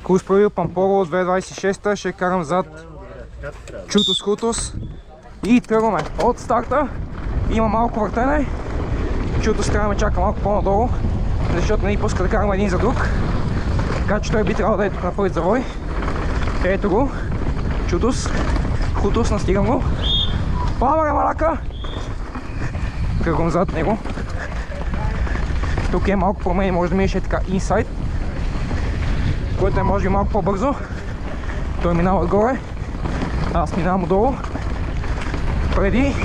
Курс правил Памполо 2026, ще карам зад Чутос Хутос и тръгваме от старта. Има малко въртене. Чутос трябва да ме чака малко по-надолу, защото не ни пуска да караме един за друг. Така че той би трябвало да е тук на първият завой. Ето го. Чутос Хутос, настигам го. Пламъра малака! Кръгвам зад него. Тук е малко промени, може да минеш така инсайд, което е може би малко по-бързо. Той минава отгоре, аз минавам отдолу. Преди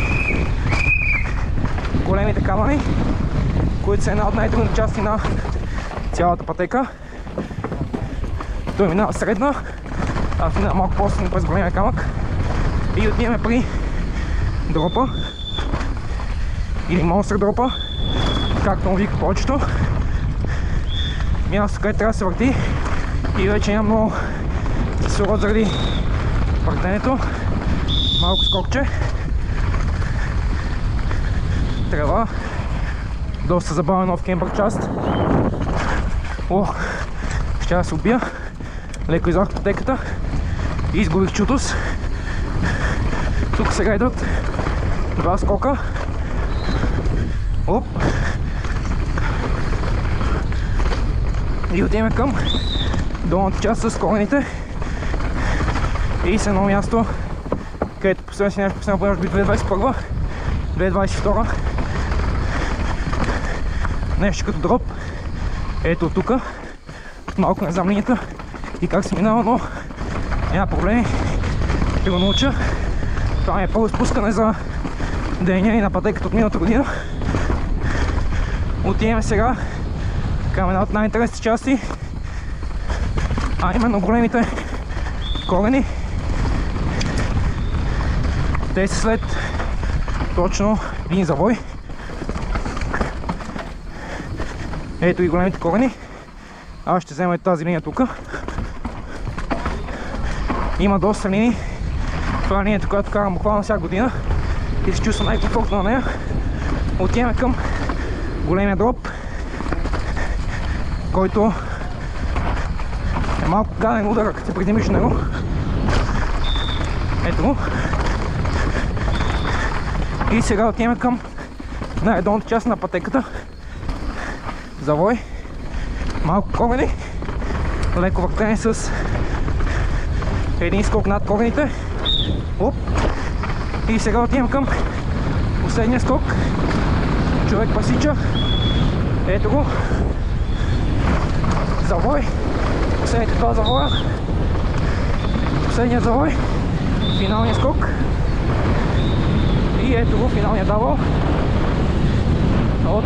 големите камъни, които са една от най-трудните части на цялата пътека. Той минава средна, аз минавам малко по-силно през големия камък и отиваме при дропа или монстър дропа, както му вика повечето. Място, където трябва да се върти и вече няма много кислород заради въртенето. Малко скокче, трева, доста забавен нов кемпър част. Ще да се убия. Леко излах пътеката и изгубих Чутос. Тук сега идват два скока. И отиваме към долната част с корените и с едно място, където последно си нещо последно може би 2021, 2022. Нещо като дроп. Ето тук. Малко не знам линията и как се минава, но няма проблеми. Ще го науча. Това ми е първо спускане за деня и на пътеката от миналата година. Отиваме сега към една от най-интересните части, а именно големите корени. Те са след точно един завой. Ето и големите корени. Аз ще взема тази линия тук. Има доста линии. Това е линията, която карам буквално всяка година и се чувствам най-комфортно на нея. Отиваме към големия дроп, който е малко гаден удар, като се придимиш на него. Ето го. И сега отиваме към най-долната част на пътеката. Завой. Малко корени. Леко въртене с един скок над корените. И сега отивам към последния скок. Човек пасича. Ето го. Завой. Последните два завоя. Последния завой. Финалния скок. И ето го, финалния дабъл от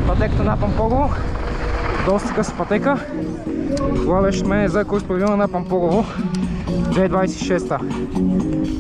пътеката на Памполово. Доста къса пътека. Това беше от мен за курс правила на Памполово 2026.